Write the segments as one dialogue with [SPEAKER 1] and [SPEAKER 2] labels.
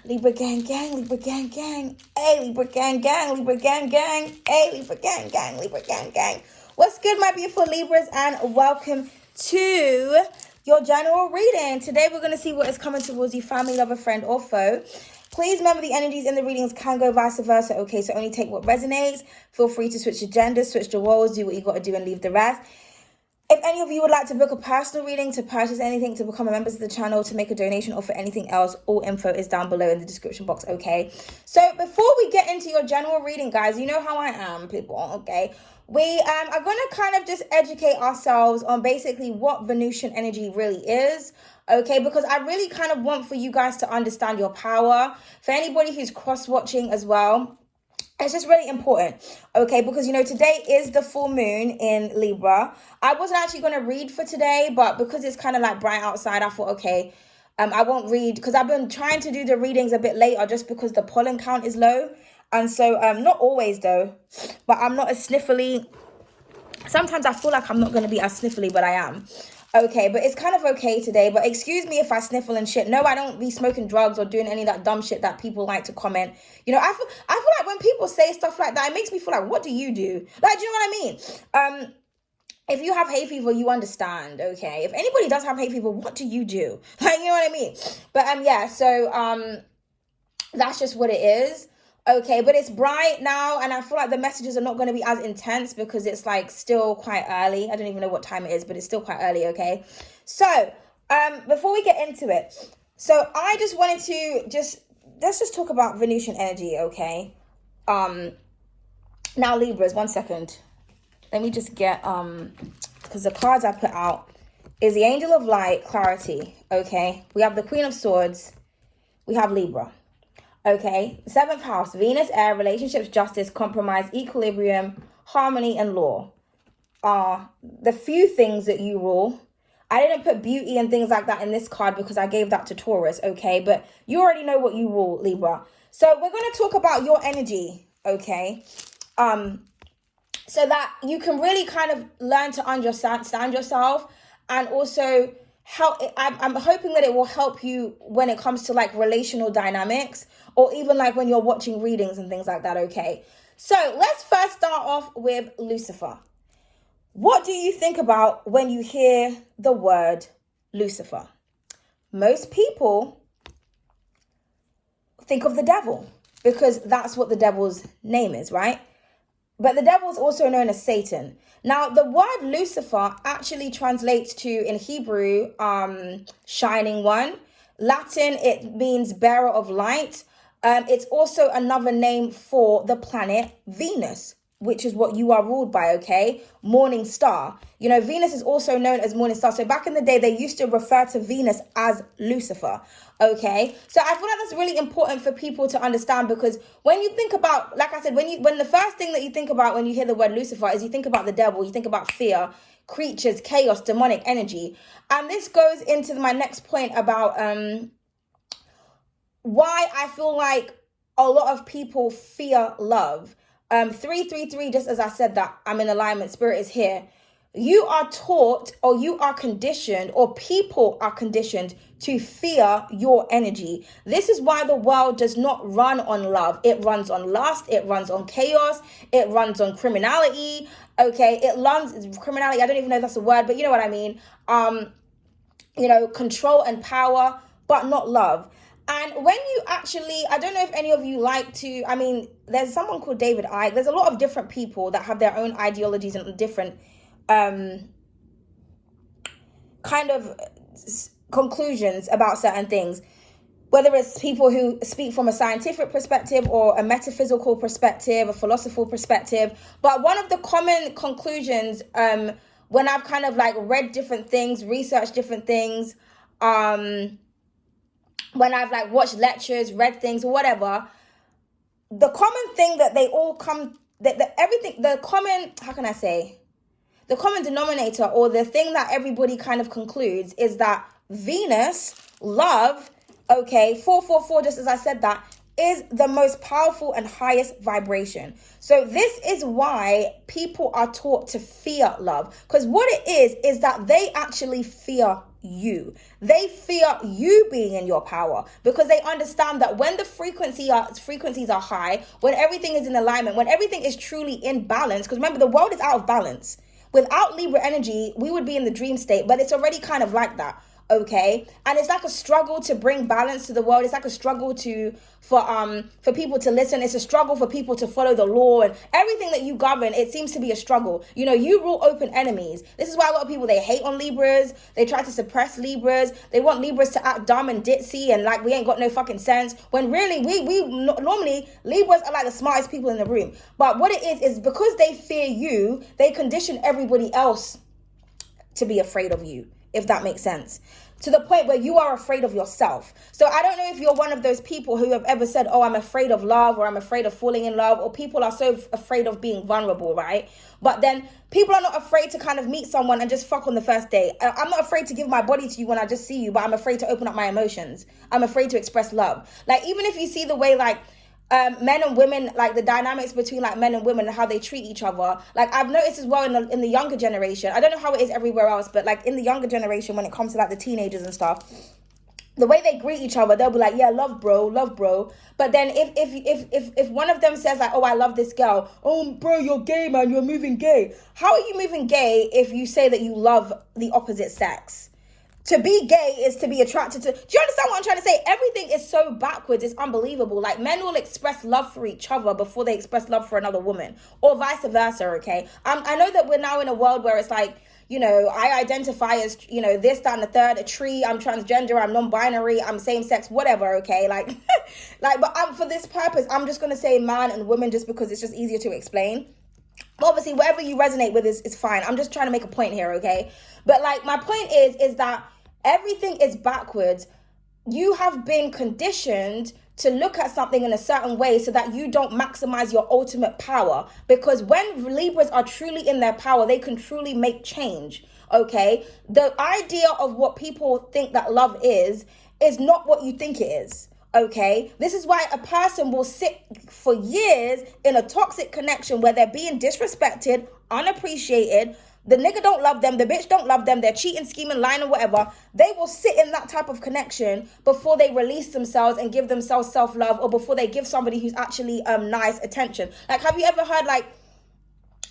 [SPEAKER 1] Libra gang gang, Libra gang gang, hey Libra gang gang, Libra gang gang, hey Libra gang gang, Libra gang gang. What's good, my beautiful Libras, and welcome to your general reading. Today we're going to see what is coming towards you, family, lover, friend, or foe. Please remember the energies in the readings can go vice versa, okay? So only take what resonates. Feel free to switch your genders, switch the roles, do what you got to do and leave the rest. If any of you would like to book a personal reading, to purchase anything, to become a member of the channel, to make a donation, or for anything else, all info is down below in the description box, okay? So before we get into your general reading, guys, you know how I am, people, okay? We are going to kind of just educate ourselves on basically what Venusian energy really is, okay? Because I really kind of want for you guys to understand your power. For anybody who's cross-watching as well, it's just really important, okay? Because, you know, today is the full moon in Libra. I wasn't actually going to read for today, but because it's kind of like bright outside, I thought, okay, I won't read, because I've been trying to do the readings a bit later just because the pollen count is low. And so, not always though, but I'm not as sniffly. Sometimes I feel like I'm not going to be as sniffly, but I am. Okay, but it's kind of okay today. But excuse me if I sniffle and shit. No, I don't be smoking drugs or doing any of that dumb shit that people like to comment. You know, I feel like when people say stuff like that, it makes me feel like, what do you do? Like, do you know what I mean? If you have hay fever, you understand, okay? If anybody does have hay fever, what do you do? Like, you know what I mean? But yeah, so that's just what it is. Okay, but it's bright now, and I feel like the messages are not going to be as intense because it's like still quite early. I don't even know what time it is, but it's still quite early, okay? So, before we get into it, so I just wanted to let's just talk about Venusian energy, okay? Now Libras, 1 second. Let me just get, because the cards I put out is the Angel of Light, Clarity, okay? We have the Queen of Swords, we have Libra. Okay, 7th house, Venus, air, relationships, justice, compromise, equilibrium, harmony, and law are the few things that you rule. I didn't put beauty and things like that in this card because I gave that to Taurus, okay? But you already know what you rule, Libra. So we're going to talk about your energy, okay? So that you can really kind of learn to understand yourself, and also I'm hoping that it will help you when it comes to like relational dynamics, or even like when you're watching readings and things like that, okay? So let's first start off with Lucifer. What do you think about when you hear the word Lucifer? Most people think of the devil because that's what the devil's name is, right? But the devil is also known as Satan. Now, the word Lucifer actually translates to, in Hebrew, shining one. Latin, it means bearer of light. It's also another name for the planet Venus, which is what you are ruled by, okay? Morning star. You know, Venus is also known as morning star. So back in the day, they used to refer to Venus as Lucifer, okay? So I feel like that's really important for people to understand, because when you think about, like I said, when the first thing that you think about when you hear the word Lucifer is you think about the devil, you think about fear, creatures, chaos, demonic energy. And this goes into my next point about why I feel like a lot of people fear love. 333, just as I said that I'm in alignment, spirit is here. You are taught, or you are conditioned, or people are conditioned to fear your energy. This is why the world does not run on love. It runs on lust, it runs on chaos, it runs on criminality. Okay, it runs criminality. I don't even know if that's a word, but you know what I mean. You know, control and power, but not love. And when you actually, I don't know if any of you like to, I mean, there's someone called David Icke. There's a lot of different people that have their own ideologies and different kind of conclusions about certain things. Whether it's people who speak from a scientific perspective or a metaphysical perspective, a philosophical perspective. But one of the common conclusions, when I've kind of like read different things, researched different things, when I've like watched lectures, read things or whatever, the common thing that they all come, the common denominator, or the thing that everybody kind of concludes, is that Venus, love, okay, 444, just as I said that, is the most powerful and highest vibration. So this is why people are taught to fear love. Because what it is that they actually fear you. They fear you being in your power because they understand that when the frequencies are high, when everything is in alignment, when everything is truly in balance, because remember, the world is out of balance. Without Libra energy, we would be in the dream state, but it's already kind of like that. Okay, and it's like a struggle to bring balance to the world. It's like a struggle for people to listen. It's a struggle for people to follow the law, and everything that you govern, it seems to be a struggle. You know, you rule open enemies. This is why a lot of people, they hate on Libras. They try to suppress Libras. They want Libras to act dumb and ditzy and like we ain't got no fucking sense, when really we normally Libras are like the smartest people in the room. But what it is because they fear you, they condition everybody else to be afraid of you, if that makes sense, to the point where you are afraid of yourself. So I don't know if you're one of those people who have ever said, oh, I'm afraid of love, or I'm afraid of falling in love, or people are so afraid of being vulnerable, right? But then people are not afraid to kind of meet someone and just fuck on the first date. I'm not afraid to give my body to you when I just see you, but I'm afraid to open up my emotions. I'm afraid to express love. Like, even if you see the way, like, men and women, like the dynamics between like men and women and how they treat each other, like I've noticed as well in the younger generation. I don't know how it is everywhere else, but like in the younger generation, when it comes to like the teenagers and stuff, the way they greet each other, they'll be like, yeah, love bro. But then if one of them says like, oh, I love this girl, oh bro, you're gay, man, you're moving gay. How are you moving gay if you say that you love the opposite sex? To be gay is to be attracted to... Do you understand what I'm trying to say? Everything is so backwards. It's unbelievable. Like, men will express love for each other before they express love for another woman. Or vice versa, okay? I know that we're now in a world where it's like, you know, I identify as, you know, this, that, and the third, a tree. I'm transgender. I'm non-binary. I'm same-sex, whatever, okay? Like, but for this purpose, I'm just going to say man and woman just because it's just easier to explain. Obviously, whatever you resonate with is fine. I'm just trying to make a point here, okay? But, like, my point is that everything is backwards. You have been conditioned to look at something in a certain way so that you don't maximize your ultimate power. Because when Libras are truly in their power, they can truly make change, okay? The idea of what people think that love is not what you think it is, okay? This is why a person will sit for years in a toxic connection where they're being disrespected, unappreciated. The nigga don't love them. The bitch don't love them. They're cheating, scheming, lying, or whatever. They will sit in that type of connection before they release themselves and give themselves self-love, or before they give somebody who's actually nice attention. Like, have you ever heard, like,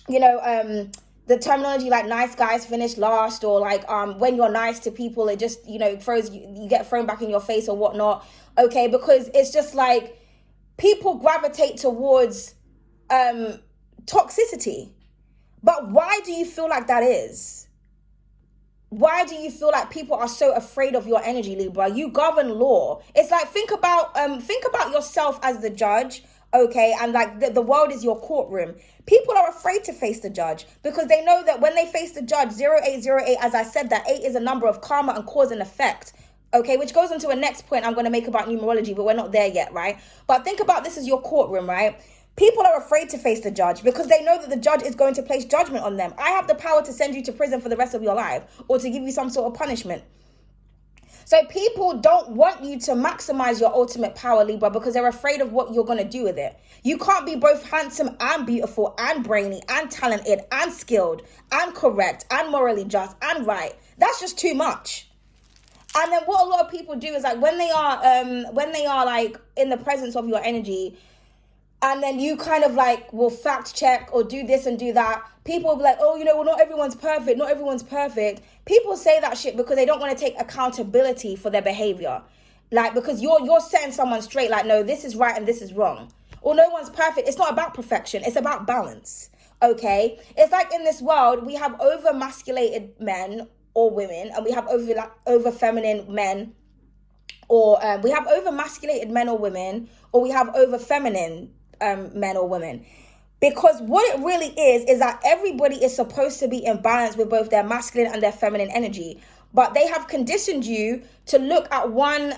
[SPEAKER 1] you know, the terminology like nice guys finish last, or like when you're nice to people, it just, you know, you get thrown back in your face or whatnot. Okay, because it's just like people gravitate towards toxicity. But why do you feel like that is? Why do you feel like people are so afraid of your energy, Libra? You govern law. It's like, think about yourself as the judge, okay? And like the world is your courtroom. People are afraid to face the judge because they know that when they face the judge, 0808, as I said, that 8 is a number of karma and cause and effect. Okay, which goes into a next point I'm going to make about numerology, but we're not there yet, right? But think about this as your courtroom, right? People are afraid to face the judge because they know that the judge is going to place judgment on them. I have the power to send you to prison for the rest of your life, or to give you some sort of punishment. So people don't want you to maximize your ultimate power, Libra, because they're afraid of what you're going to do with it. You can't be both handsome and beautiful and brainy and talented and skilled and correct and morally just and right. That's just too much. And then what a lot of people do is like when they are like in the presence of your energy, and then you kind of like will fact check or do this and do that, people will be like, oh, you know, well, not everyone's perfect. Not everyone's perfect. People say that shit because they don't want to take accountability for their behavior. Like, because you're setting someone straight, like, no, this is right and this is wrong. Or no one's perfect. It's not about perfection. It's about balance. Okay? It's like in this world, we have over-masculated men or women, and we have over-feminine men, or we have over-masculated men or women, or we have over-feminine men or women. Because what it really is that everybody is supposed to be in balance with both their masculine and their feminine energy. But they have conditioned you to look at one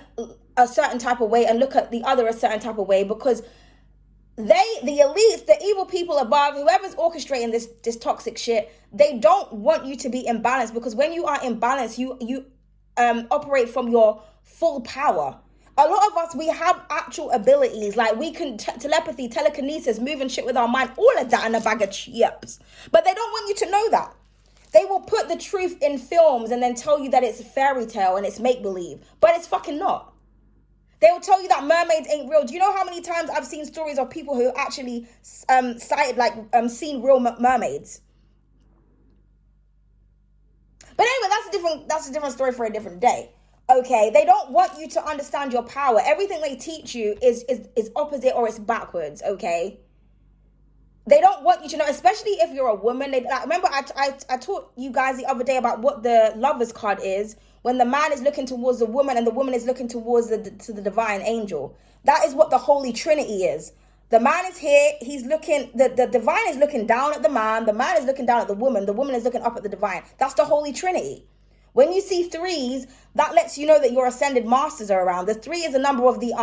[SPEAKER 1] a certain type of way and look at the other a certain type of way, because the elites, the evil people above, whoever's orchestrating this toxic shit, they don't want you to be in balance, because when you are in balance, you operate from your full power. A lot of us, we have actual abilities, like we can telepathy, telekinesis, moving shit with our mind, all of that in a bag of chips. But they don't want you to know that. They will put the truth in films and then tell you that it's a fairy tale and it's make-believe, but it's fucking not. They will tell you that mermaids ain't real. Do you know how many times I've seen stories of people who actually seen real mermaids? But anyway, that's a different story for a different day. Okay, they don't want you to understand your power. Everything they teach you is opposite or it's backwards, okay? They don't want you to know, especially if you're a woman. Remember, I taught you guys the other day about what the Lover's card is. When the man is looking towards the woman and the woman is looking towards the divine angel. That is what the Holy Trinity is. The man is here. He's looking, the divine is looking down at the man is looking down at the woman is looking up at the divine. That's the Holy Trinity. When you see threes, that lets you know that your ascended masters are around. The 3 is a number of the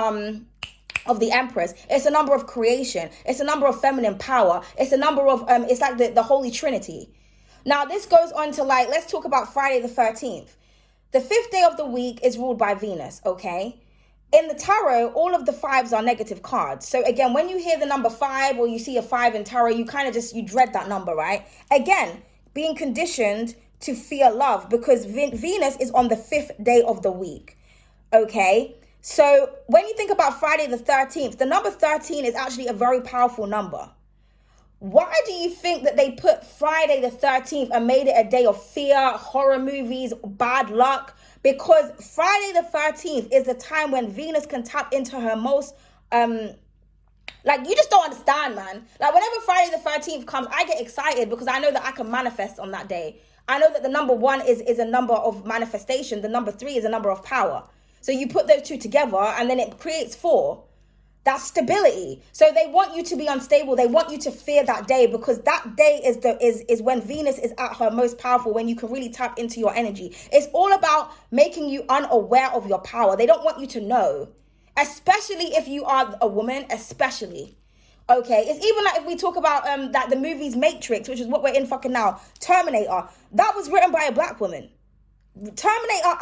[SPEAKER 1] Empress. It's a number of creation. It's a number of feminine power. It's a number of it's like the Holy Trinity. Now this goes on to, like, let's talk about Friday the 13th. The 5th day of the week is ruled by Venus, okay? In the tarot, all of the 5s are negative cards. So again, when you hear the number 5 or you see a 5 in tarot, you kind of you dread that number, right? Again, being conditioned to fear love because Venus is on the 5th day of the week, okay? So when you think about Friday the 13th, the number 13 is actually a very powerful number. Why do you think that they put Friday the 13th and made it a day of fear, horror movies, bad luck? Because Friday the 13th is the time when Venus can tap into her most, you just don't understand, man. Like, whenever Friday the 13th comes, I get excited because I know that I can manifest on that day. I know that the number 1 is a number of manifestation. The number 3 is a number of power. So you put those two together and then it creates 4. That's stability. So they want you to be unstable. They want you to fear that day because that day is when Venus is at her most powerful, when you can really tap into your energy. It's all about making you unaware of your power. They don't want you to know, especially if you are a woman, especially. Okay, it's even like if we talk about that the movie's Matrix, which is what we're in fucking now, Terminator, that was written by a black woman. Terminator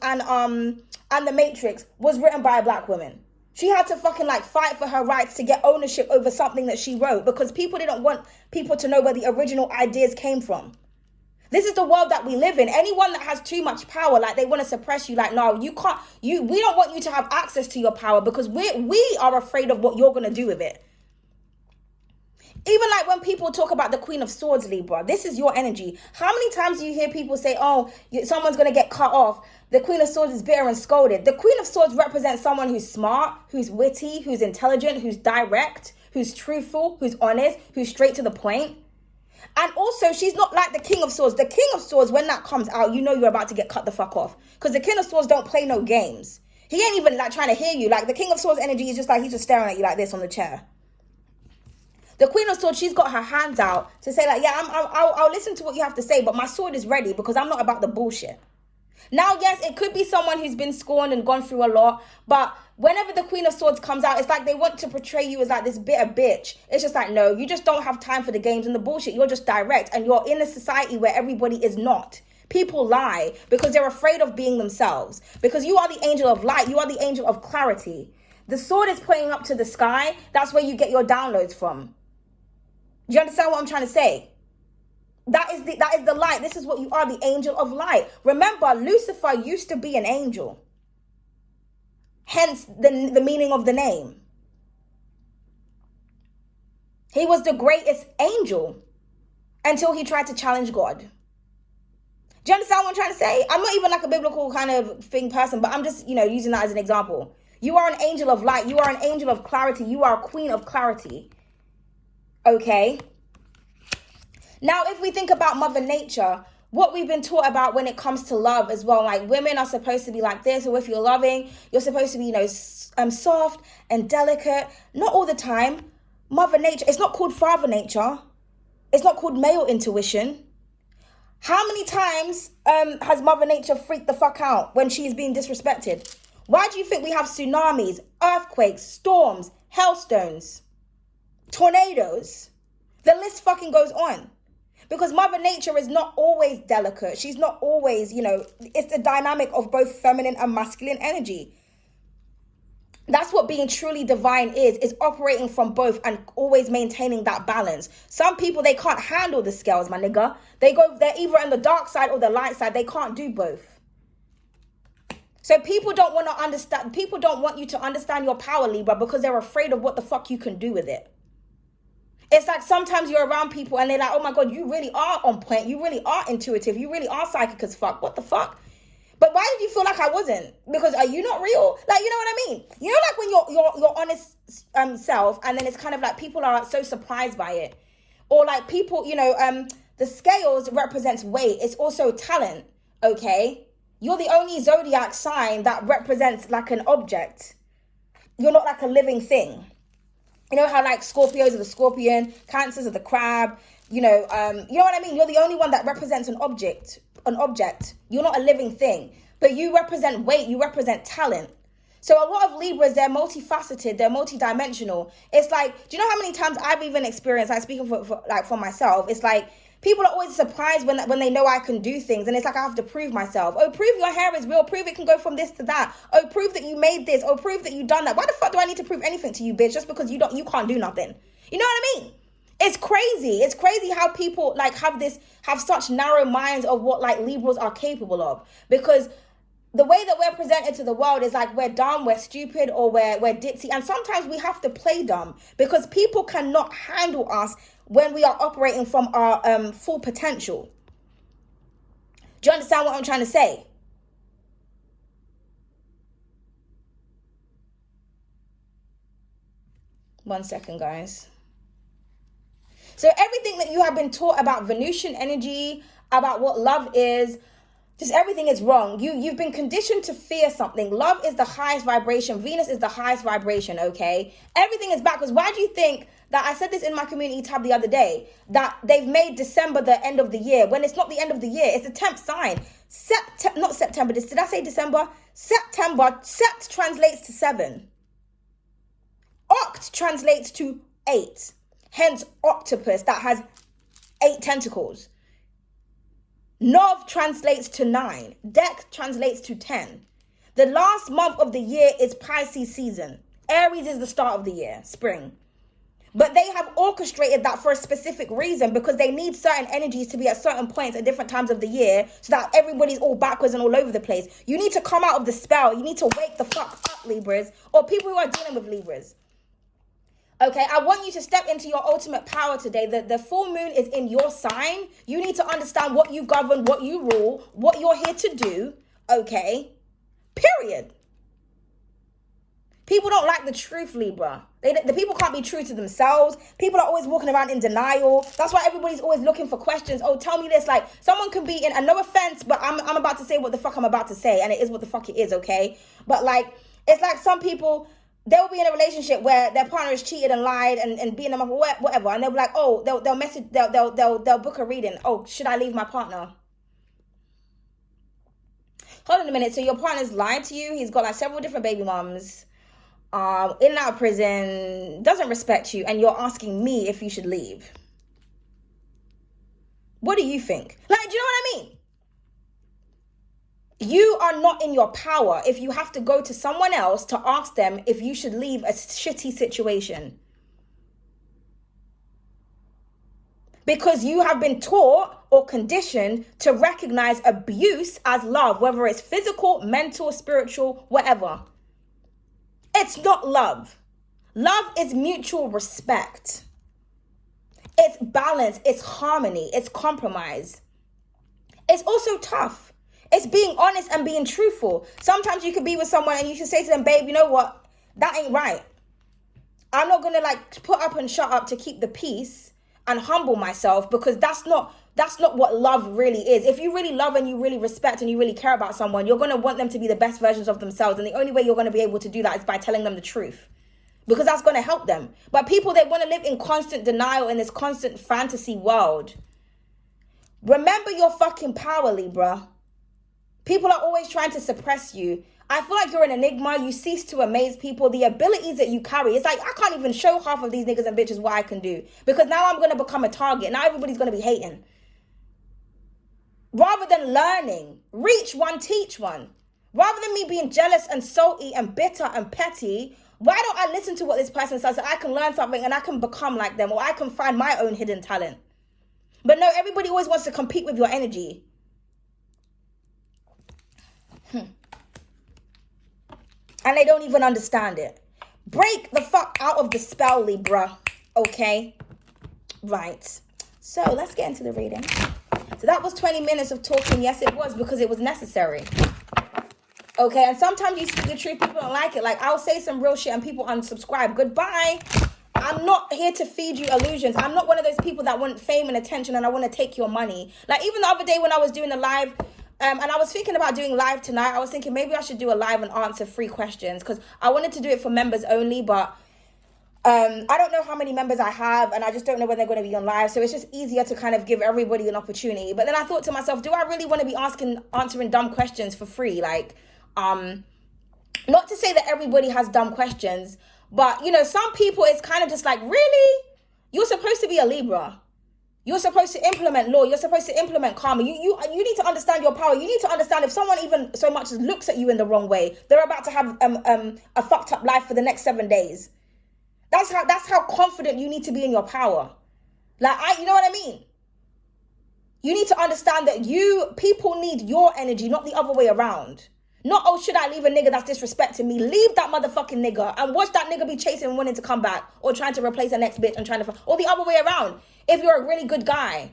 [SPEAKER 1] and the Matrix was written by a black woman. She had to fucking fight for her rights to get ownership over something that she wrote because people didn't want people to know where the original ideas came from. This is the world that we live in. Anyone that has too much power, they want to suppress you. No, you can't. We don't want you to have access to your power because we are afraid of what you're going to do with it. Even when people talk about the Queen of Swords, Libra, this is your energy. How many times do you hear people say, someone's going to get cut off? The Queen of Swords is bitter and scolded. The Queen of Swords represents someone who's smart, who's witty, who's intelligent, who's direct, who's truthful, who's honest, who's straight to the point. And also, she's not like the King of Swords. The King of Swords, when that comes out, you know you're about to get cut the fuck off. Because the King of Swords don't play no games. He ain't even trying to hear you. The King of Swords energy is just he's just staring at you like this on the chair. The Queen of Swords, she's got her hands out to say I'll listen to what you have to say, but my sword is ready because I'm not about the bullshit. Now, yes, it could be someone who's been scorned and gone through a lot, but whenever the Queen of Swords comes out, it's they want to portray you as this bitter bitch. It's just no, you just don't have time for the games and the bullshit. You're just direct, and you're in a society where everybody is not. People lie because they're afraid of being themselves. Because you are the angel of light. You are the angel of clarity. The sword is pointing up to the sky. That's where you get your downloads from. Do you understand what I'm trying to say? That is the light. This is what you are, the angel of light. Remember, Lucifer used to be an angel. Hence the meaning of the name. He was the greatest angel until he tried to challenge God. Do you understand what I'm trying to say? I'm not even a biblical kind of thing person, but I'm just, using that as an example. You are an angel of light. You are an angel of clarity. You are a queen of clarity. Okay. Now, if we think about Mother Nature, what we've been taught about when it comes to love as well, women are supposed to be like this, or if you're loving, you're supposed to be, soft and delicate. Not all the time. Mother Nature, it's not called Father Nature. It's not called male intuition. How many times has Mother Nature freaked the fuck out when she's being disrespected? Why do you think we have tsunamis, earthquakes, storms, hailstones, tornadoes? The list fucking goes on. Because Mother Nature is not always delicate. She's not always, it's the dynamic of both feminine and masculine energy. That's what being truly divine is operating from both and always maintaining that balance. Some people, they can't handle the scales, my nigga. They're either on the dark side or the light side. They can't do both. So people don't want to understand, people don't want you to understand your power, Libra, because they're afraid of what the fuck you can do with it. It's like sometimes you're around people and they're like, oh my God, you really are on point. You really are intuitive. You really are psychic as fuck. What the fuck? But why did you feel like I wasn't? Because are you not real? Like, you know what I mean? You know, like when your honest self, and then it's kind of like people are so surprised by it. Or like people, you know, the scales represents weight. It's also talent, okay? You're the only zodiac sign that represents like an object. You're not like a living thing. You know how like Scorpios are the scorpion, Cancers are the crab, you know what I mean? You're the only one that represents an object. You're not a living thing, but you represent weight, you represent talent. So a lot of Libras, they're multifaceted, they're multidimensional. It's like, do you know how many times I've even experienced, like speaking for myself, it's like people are always surprised when they know I can do things, and it's like I have to prove myself. Oh, prove your hair is real, prove it can go from this to that. Oh, prove that you made this, oh, prove that you done that. Why the fuck do I need to prove anything to you, bitch, just because you can't do nothing? You know what I mean? It's crazy. It's crazy how people like have such narrow minds of what like Libras are capable of, because the way that we're presented to the world is like we're dumb, we're stupid, or we're ditzy. And sometimes we have to play dumb because people cannot handle us when we are operating from our full potential. Do you understand what I'm trying to say? One second, guys. So everything that you have been taught about Venusian energy, about what love is, just everything is wrong. You've been conditioned to fear something. Love is the highest vibration. Venus is the highest vibration, okay? Everything is backwards. Why do you think that, I said this in my community tab the other day, that they've made December the end of the year, when it's not the end of the year, it's a 10th sign. Not September, did I say December? September, Sept translates to 7. Oct translates to 8. Hence, octopus that has 8 tentacles. Nov translates to 9. Dec translates to 10. The last month of the year is Pisces season. Aries is the start of the year, spring. But they have orchestrated that for a specific reason, because they need certain energies to be at certain points at different times of the year so that everybody's all backwards and all over the place. You need to come out of the spell. You need to wake the fuck up, Libras, or people who are dealing with Libras. Okay, I want you to step into your ultimate power today. The full moon is in your sign. You need to understand what you govern, what you rule, what you're here to do. Okay, period. People don't like the truth, Libra. The people can't be true to themselves. People are always walking around in denial. That's why everybody's always looking for questions. Oh, tell me this. Like, someone can be in, and no offense, but I'm about to say what the fuck I'm about to say, and it is what the fuck it is, okay? But like, it's like some people, they'll be in a relationship where their partner has cheated and lied and beating them up or whatever, and they'll be like, oh, they'll message, they'll book a reading. Oh, should I leave my partner? Hold on a minute. So your partner's lied to you. He's got like several different baby moms, in and out of prison, doesn't respect you, and you're asking me if you should leave. What do you think? Like, do you know what I mean? You are not in your power if you have to go to someone else to ask them if you should leave a shitty situation. Because you have been taught or conditioned to recognize abuse as love, whether it's physical, mental, spiritual, whatever. It's not love. Love is mutual respect. It's balance, it's harmony, it's compromise. It's also tough. It's being honest and being truthful. Sometimes you could be with someone and you should say to them, babe, you know what? That ain't right. I'm not going to like put up and shut up to keep the peace and humble myself, because that's not what love really is. If you really love and you really respect and you really care about someone, you're going to want them to be the best versions of themselves. And the only way you're going to be able to do that is by telling them the truth, because that's going to help them. But people, they want to live in constant denial in this constant fantasy world. Remember your fucking power, Libra. People are always trying to suppress you. I feel like you're an enigma. You cease to amaze people. The abilities that you carry, it's like I can't even show half of these niggas and bitches what I can do, because now I'm going to become a target. Now everybody's going to be hating. Rather than learning, reach one, teach one. Rather than me being jealous and salty and bitter and petty, why don't I listen to what this person says so I can learn something and I can become like them, or I can find my own hidden talent? But no, everybody always wants to compete with your energy. And they don't even understand it. Break the fuck out of the spell, Libra. Okay? Right. So let's get into the reading. So that was 20 minutes of talking. Yes, it was, because it was necessary. Okay, and sometimes you speak the truth, people don't like it. Like, I'll say some real shit and people unsubscribe. Goodbye. I'm not here to feed you illusions. I'm not one of those people that want fame and attention and I want to take your money. Like, even the other day when I was doing the live, and I was thinking about doing live tonight, I was thinking maybe I should do a live and answer 3 questions, because I wanted to do it for members only, but I don't know how many members I have, and I just don't know when they're going to be on live. So it's just easier to kind of give everybody an opportunity. But then I thought to myself, do I really want to be answering dumb questions for free? Like, not to say that everybody has dumb questions, but, you know, some people, it's kind of just like, really? You're supposed to be a Libra. You're supposed to implement law. You're supposed to implement karma. You need to understand your power. You need to understand if someone even so much as looks at you in the wrong way, they're about to have a fucked up life for the next 7 days. That's how confident you need to be in your power. Like, you know what I mean? You need to understand that people need your energy, not the other way around. Not, oh, should I leave a nigga that's disrespecting me? Leave that motherfucking nigga and watch that nigga be chasing and wanting to come back, or trying to replace the next bitch and or the other way around. If you're a really good guy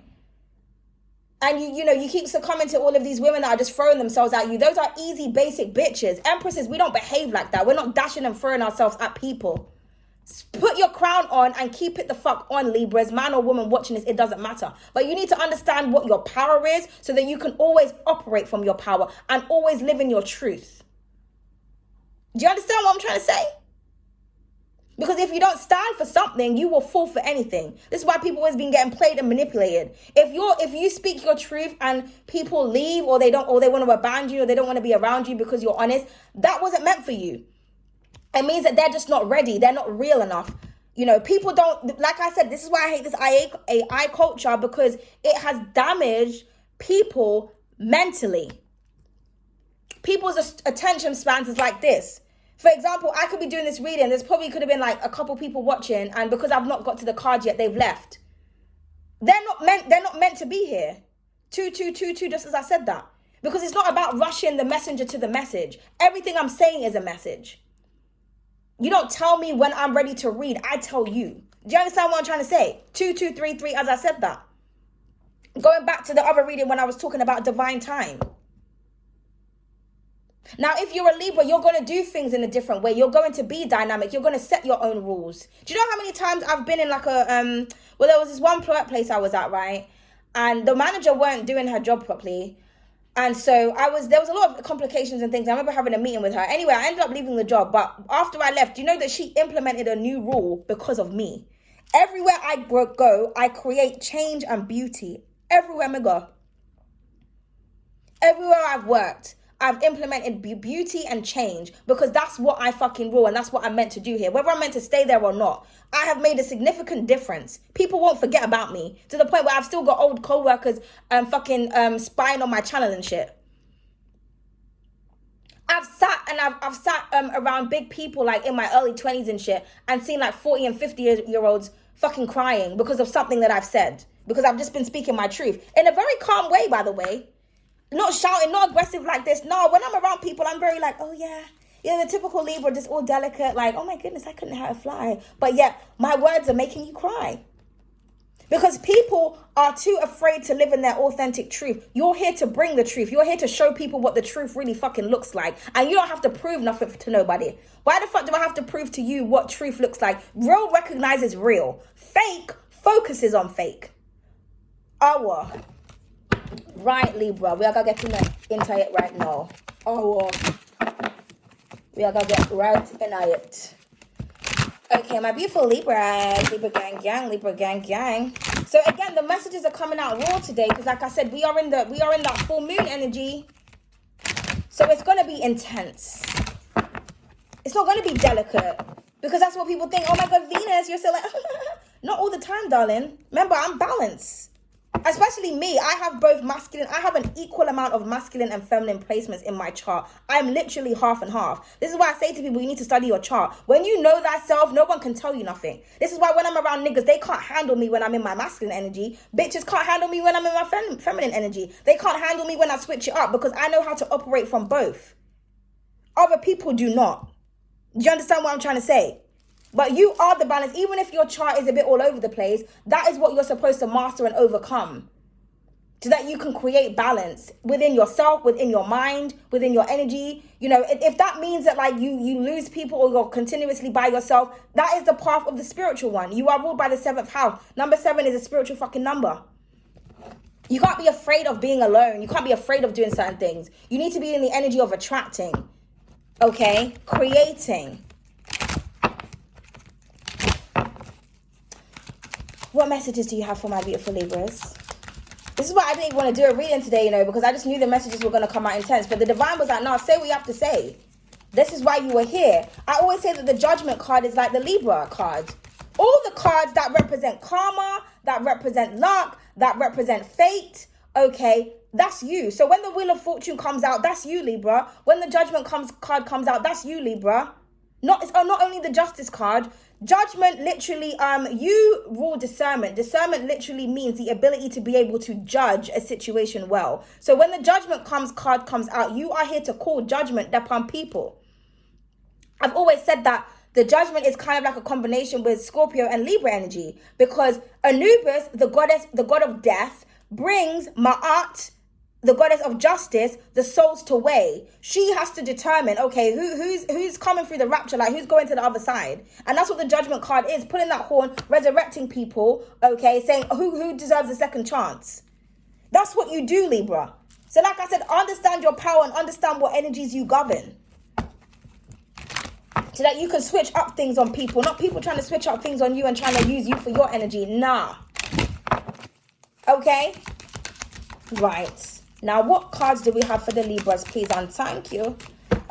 [SPEAKER 1] and you keep succumbing to all of these women that are just throwing themselves at you, those are easy, basic bitches. Empresses, we don't behave like that. We're not dashing and throwing ourselves at people. Put your crown on and keep it the fuck on, Libras. Man or woman watching this, it doesn't matter. But you need to understand what your power is so that you can always operate from your power and always live in your truth. Do you understand what I'm trying to say? Because if you don't stand for something, you will fall for anything. This is why people always been getting played and manipulated. If you speak your truth and people leave, or they want to abandon you, or they don't want to be around you because you're honest, that wasn't meant for you. It means that they're just not ready. They're not real enough. You know, people don't, like I said, this is why I hate this AI culture, because it has damaged people mentally. People's attention spans is like this. For example, I could be doing this reading. There's probably could have been like a couple people watching, and because I've not got to the card yet, they've left. They're not meant to be here. 2222, just as I said that. Because it's not about rushing the messenger to the message. Everything I'm saying is a message. You don't tell me when I'm ready to read. I tell you. Do you understand what I'm trying to say? 2233, as I said that. Going back to the other reading when I was talking about divine time. Now, if you're a Libra, you're going to do things in a different way. You're going to be dynamic. You're going to set your own rules. Do you know how many times I've been in like there was this one place I was at, right? And the manager weren't doing her job properly. And so there was a lot of complications and things. I remember having a meeting with her. Anyway, I ended up leaving the job. But after I left, do you know that she implemented a new rule because of me? Everywhere I go, I create change and beauty. Everywhere I go. Everywhere I've worked, I've implemented beauty and change, because that's what I fucking rule, and that's what I'm meant to do here. Whether I'm meant to stay there or not, I have made a significant difference. People won't forget about me, to the point where I've still got old co-workers spying on my channel and shit. I've sat around big people like in my early 20s and shit, and seen like 40 and 50-year-olds fucking crying because of something that I've said, because I've just been speaking my truth in a very calm way, by the way. Not shouting, not aggressive like this. No, when I'm around people, I'm very like, oh yeah, the typical Libra, just all delicate, like, oh my goodness, I couldn't hurt a fly. But yet, my words are making you cry. Because people are too afraid to live in their authentic truth. You're here to bring the truth. You're here to show people what the truth really fucking looks like. And you don't have to prove nothing to nobody. Why the fuck do I have to prove to you what truth looks like? Real recognizes real. Fake focuses on fake. Right, Libra, we are going to get into it right now. We are going to get right in it. Okay, my beautiful Libra gang gang. So again, the messages are coming out raw today, because like I said, we are in that full moon energy. So it's going to be intense. It's not going to be delicate, because that's what people think. Oh my God, Venus, you're still like, not all the time, darling. Remember, I'm balanced. Especially me, I have both masculine, I have an equal amount of masculine and feminine placements in my chart. I'm literally half and half. This is why I say to people, you need to study your chart. When you know thyself, no one can tell you nothing. This is why when I'm around niggas, they can't handle me when I'm in my masculine energy. Bitches can't handle me when I'm in my feminine energy. They can't handle me when I switch it up because I know how to operate from both. Other people do not. Do you understand what I'm trying to say? But you are the balance. Even if your chart is a bit all over the place, that is what you're supposed to master and overcome. So that you can create balance within yourself, within your mind, within your energy. You know, if that means that like you lose people or you're continuously by yourself, that is the path of the spiritual one. You are ruled by the 7th house. Number 7 is a spiritual fucking number. You can't be afraid of being alone. You can't be afraid of doing certain things. You need to be in the energy of attracting. Okay? Creating. What messages do you have for my beautiful Libras? This is why I didn't even want to do a reading today, you know, because I just knew the messages were going to come out intense. But the divine was like, no, say what you have to say. This is why you were here. I always say that the judgment card is like the Libra card. All the cards that represent karma, that represent luck, that represent fate, okay, that's you. So when the Wheel of Fortune comes out, that's you, Libra. When the judgment card comes out, that's you, Libra. Not only the Justice card. Judgment literally, you rule discernment. Discernment literally means the ability to be able to judge a situation well. So when the judgment card comes out, you are here to call judgment upon people. I've always said that the judgment is kind of like a combination with Scorpio and Libra energy, because Anubis, the god of death, brings Ma'at, the goddess of justice, the souls to weigh. She has to determine, okay, who's coming through the rapture, like who's going to the other side. And that's what the judgment card is, pulling that horn, resurrecting people, okay, saying who deserves a second chance. That's what you do, Libra. So like I said, understand your power and understand what energies you govern. So that you can switch up things on people, not people trying to switch up things on you and trying to use you for your energy. Nah. Okay? Right. Now, what cards do we have for the Libras, please? And thank you.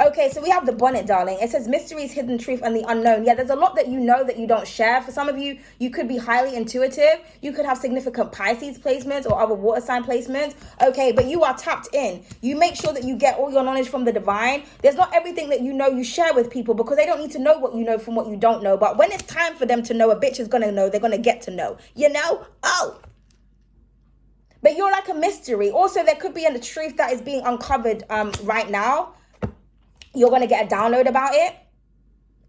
[SPEAKER 1] Okay, so we have the bonnet, darling. It says mysteries, hidden truth, and the unknown. Yeah, there's a lot that you know that you don't share. For some of you, you could be highly intuitive. You could have significant Pisces placements or other water sign placements. Okay, but you are tapped in. You make sure that you get all your knowledge from the divine. There's not everything that you know you share with people because they don't need to know what you know from what you don't know. But when it's time for them to know, a bitch is going to know. They're going to get to know. You know? Oh. But you're like a mystery. Also, there could be a truth that is being uncovered right now. You're going to get a download about it.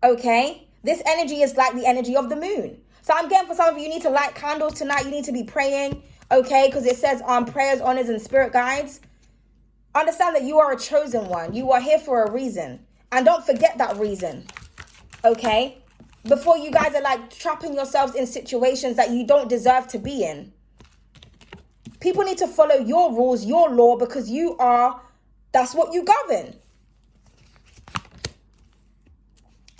[SPEAKER 1] Okay? This energy is like the energy of the moon. So I'm getting for some of you, you need to light candles tonight. You need to be praying. Okay? Because it says prayers, honors, and spirit guides. Understand that you are a chosen one. You are here for a reason. And don't forget that reason. Okay? Before you guys are like trapping yourselves in situations that you don't deserve to be in. People need to follow your rules, your law, because that's what you govern.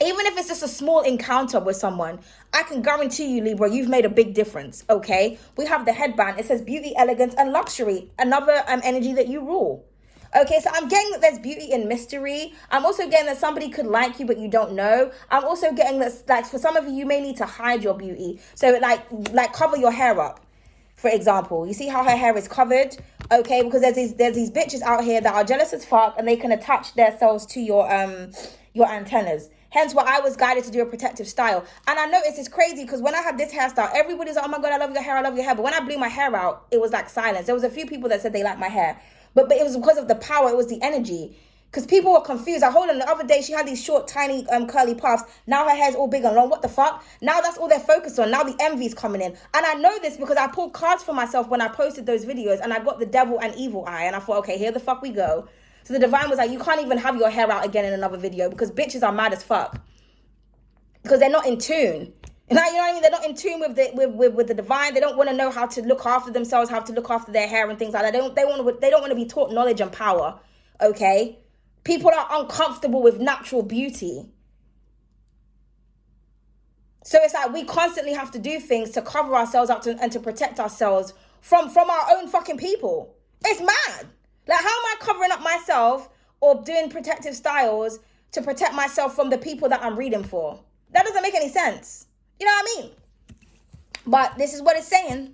[SPEAKER 1] Even if it's just a small encounter with someone, I can guarantee you, Libra, you've made a big difference, okay? We have the headband. It says beauty, elegance, and luxury. Another energy that you rule. Okay, so I'm getting that there's beauty in mystery. I'm also getting that somebody could like you, but you don't know. I'm also getting that, like, for some of you, you may need to hide your beauty. So, like cover your hair up. For example, you see how her hair is covered, okay? Because there's these bitches out here that are jealous as fuck, and they can attach themselves to your antennas. Hence why I was guided to do a protective style. And I noticed it's crazy because when I had this hairstyle, everybody's like, oh my God, I love your hair, I love your hair. But when I blew my hair out, it was like silence. There was a few people that said they liked my hair. But it was because of the power, it was the energy. Because people were confused. I hold on, the other day, she had these short, tiny, curly puffs. Now her hair's all big and long. What the fuck? Now that's all they're focused on. Now the envy's coming in. And I know this because I pulled cards for myself when I posted those videos. And I got the devil and evil eye. And I thought, okay, here the fuck we go. So the divine was like, you can't even have your hair out again in another video. Because bitches are mad as fuck. Because they're not in tune. You know what I mean? They're not in tune with the divine. They don't want to know how to look after themselves, how to look after their hair and things like that. They don't want to be taught knowledge and power. Okay? People are uncomfortable with natural beauty. So it's like we constantly have to do things to cover ourselves up and to protect ourselves from our own fucking people. It's mad. Like, how am I covering up myself or doing protective styles to protect myself from the people that I'm reading for? That doesn't make any sense. You know what I mean? But this is what it's saying.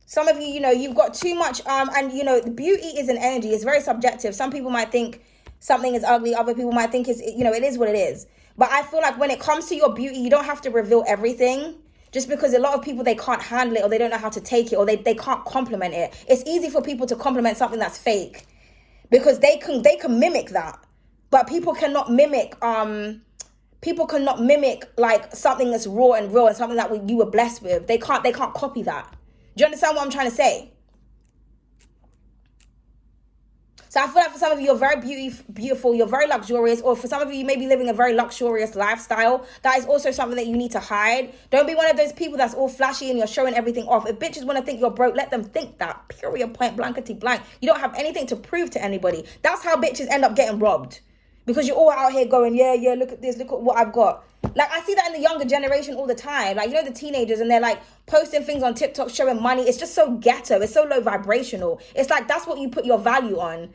[SPEAKER 1] Some of you, you know, you've got too much, and you know, the beauty is an energy. It's very subjective. Some people might think something is ugly. Other people might think it's, you know, it is what it is. But I feel like when it comes to your beauty, you don't have to reveal everything. Just because a lot of people, they can't handle it, or they don't know how to take it, or they can't compliment it. It's easy for people to compliment something that's fake because they can mimic that. But people cannot mimic, like something that's raw and real and something that you were blessed with. They can't copy that. Do you understand what I'm trying to say? So I feel like for some of you, you're very beautiful, you're very luxurious, or for some of you, you may be living a very luxurious lifestyle. That is also something that you need to hide. Don't be one of those people that's all flashy and you're showing everything off. If bitches want to think you're broke, let them think that. Period, point, blankety blank. You don't have anything to prove to anybody. That's how bitches end up getting robbed. Because you're all out here going, yeah, look at this, look at what I've got. Like, I see that in the younger generation all the time. Like, you know, the teenagers, and they're like posting things on TikTok showing money. It's just so ghetto. It's so low vibrational. It's like, that's what you put your value on.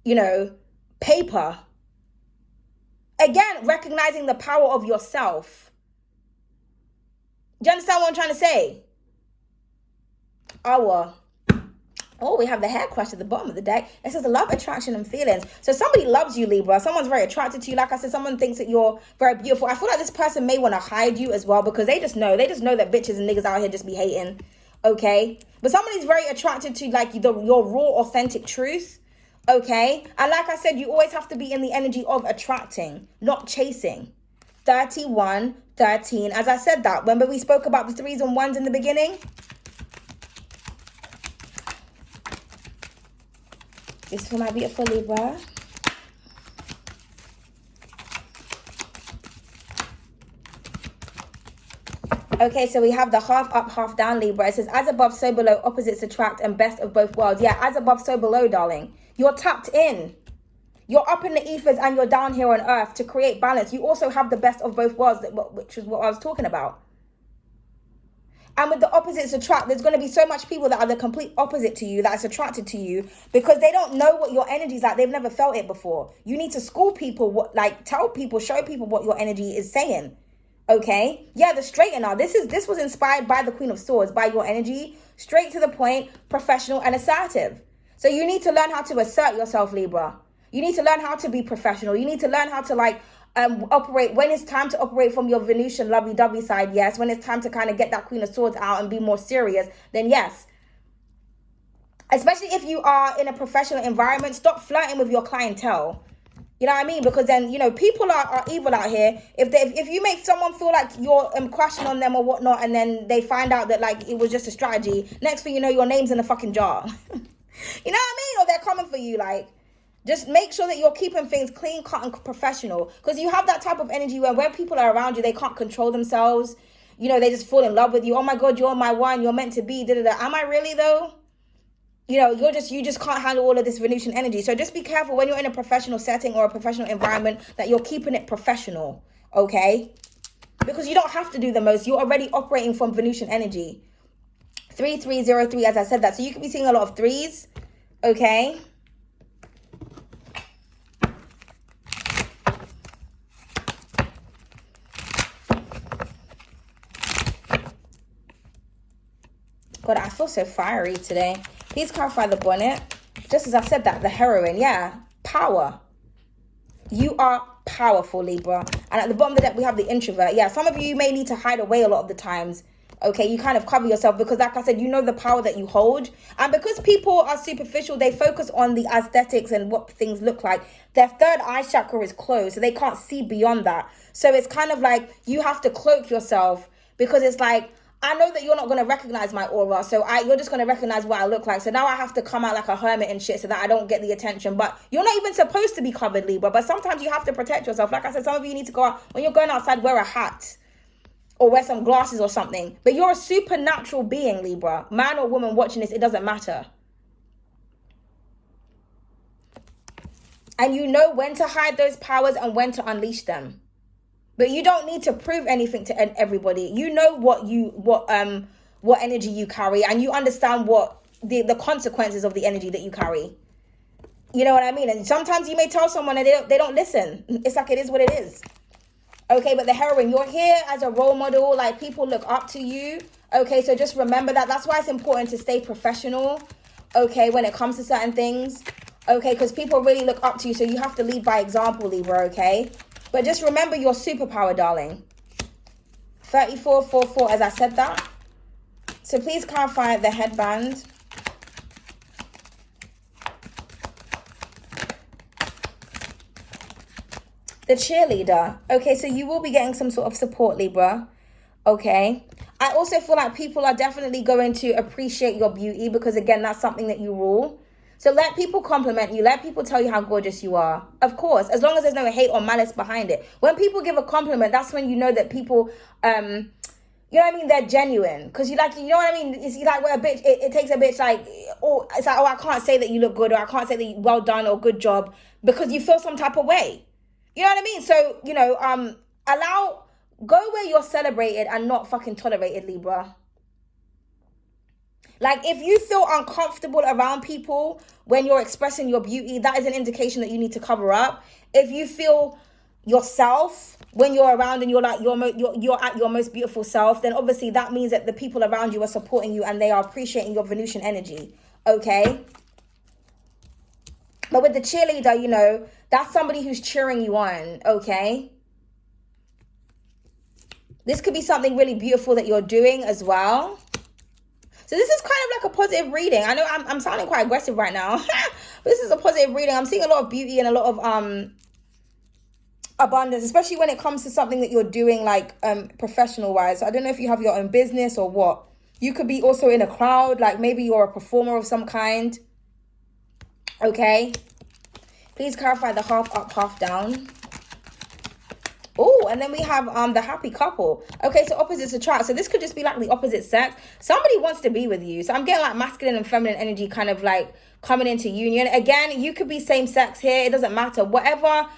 [SPEAKER 1] You know, paper. Again, recognizing the power of yourself. Do you understand what I'm trying to say? Oh, we have the hair crush at the bottom of the deck. It says love, attraction, and feelings. So somebody loves you, Libra. Someone's very attracted to you. Like I said, someone thinks that you're very beautiful. I feel like this person may want to hide you as well because they just know that bitches and niggas out here just be hating. Okay? But somebody's very attracted to like your raw, authentic truth. Okay? And like I said, you always have to be in the energy of attracting, not chasing. 31, 13. As I said that, remember we spoke about the 3s and 1s in the beginning? This for my beautiful Libra. Okay, so we have the half up, half down Libra. It says, as above, so below, opposites attract, and best of both worlds. Yeah, as above, so below, darling. You're tapped in. You're up in the ethers and you're down here on earth to create balance. You also have the best of both worlds, which is what I was talking about. And with the opposites attract, there's going to be so much people that are the complete opposite to you, that's attracted to you, because they don't know what your energy is like. They've never felt it before. You need to school people, tell people, show people what your energy is saying. Okay? Yeah, the straightener. This was inspired by the Queen of Swords, by your energy. Straight to the point, professional and assertive. So you need to learn how to assert yourself, Libra. You need to learn how to be professional. You need to learn how to operate when it's time to operate from your Venusian lovey-dovey side, yes. When it's time to kind of get that Queen of Swords out and be more serious, then yes. Especially if you are in a professional environment, stop flirting with your clientele. You know what I mean? Because then, you know, people are evil out here. If you make someone feel like you're crashing on them or whatnot, and then they find out that like it was just a strategy, next thing you know, your name's in the fucking jar. You know what I mean? Or they're coming for you, like. Just make sure that you're keeping things clean, cut, and professional. Because you have that type of energy where when people are around you, they can't control themselves. You know, they just fall in love with you. Oh my God, you're my one. You're meant to be. Da, da, da. Am I really though? You know, you just can't handle all of this Venusian energy. So just be careful when you're in a professional setting or a professional environment that you're keeping it professional. Okay? Because you don't have to do the most. You're already operating from Venusian energy. 3303, as I said that. So you could be seeing a lot of 3s. Okay? God, I feel so fiery today. Please clarify the bonnet. Just as I said that, the heroine, yeah. Power. You are powerful, Libra. And at the bottom of the deck, we have the introvert. Yeah, some of you may need to hide away a lot of the times. Okay, you kind of cover yourself because like I said, you know the power that you hold. And because people are superficial, they focus on the aesthetics and what things look like. Their third eye chakra is closed, so they can't see beyond that. So it's kind of like you have to cloak yourself because it's like, I know that you're not going to recognize my aura, so you're just going to recognize what I look like. So now I have to come out like a hermit and shit so that I don't get the attention. But you're not even supposed to be covered, Libra. But sometimes you have to protect yourself. Like I said, some of you need to go out. When you're going outside, wear a hat or wear some glasses or something. But you're a supernatural being, Libra. Man or woman watching this, it doesn't matter. And you know when to hide those powers and when to unleash them. But you don't need to prove anything to everybody. You know what energy you carry, and you understand what the consequences of the energy that you carry. You know what I mean? And sometimes you may tell someone and they don't listen. It's like it is what it is. Okay, but the heroine, you're here as a role model. Like people look up to you. Okay, so just remember that. That's why it's important to stay professional, okay, when it comes to certain things. Okay, because people really look up to you, so you have to lead by example, Libra, okay? But just remember your superpower, darling. 3444, as I said that. So please clarify the headband. The cheerleader. Okay, so you will be getting some sort of support, Libra. Okay. I also feel like people are definitely going to appreciate your beauty because, again, that's something that you rule. So let people compliment you. Let people tell you how gorgeous you are. Of course, as long as there's no hate or malice behind it. When people give a compliment, that's when you know that people, you know what I mean? They're genuine. Because you like, you know what I mean? It's like where a bitch, it takes a bitch like, oh, it's like, oh, I can't say that you look good, or I can't say that you well done or good job, because you feel some type of way. You know what I mean? So, you know, go where you're celebrated and not fucking tolerated, Libra. Like, if you feel uncomfortable around people when you're expressing your beauty, that is an indication that you need to cover up. If you feel yourself when you're around and you're like you're at your most beautiful self, then obviously that means that the people around you are supporting you and they are appreciating your Venusian energy. Okay? But with the cheerleader, you know, that's somebody who's cheering you on, okay? This could be something really beautiful that you're doing as well. So this is kind of like a positive reading. I know I'm sounding quite aggressive right now. This is a positive reading. I'm seeing a lot of beauty and a lot of abundance, especially when it comes to something that you're doing like professional-wise. So I don't know if you have your own business or what. You could be also in a crowd, like maybe you're a performer of some kind. Okay. Please clarify the half up, half down. Oh, and then we have the happy couple. Okay, so opposites attract. So this could just be like the opposite sex. Somebody wants to be with you. So I'm getting like masculine and feminine energy kind of like coming into union. Again, you could be same sex here. It doesn't matter. Whatever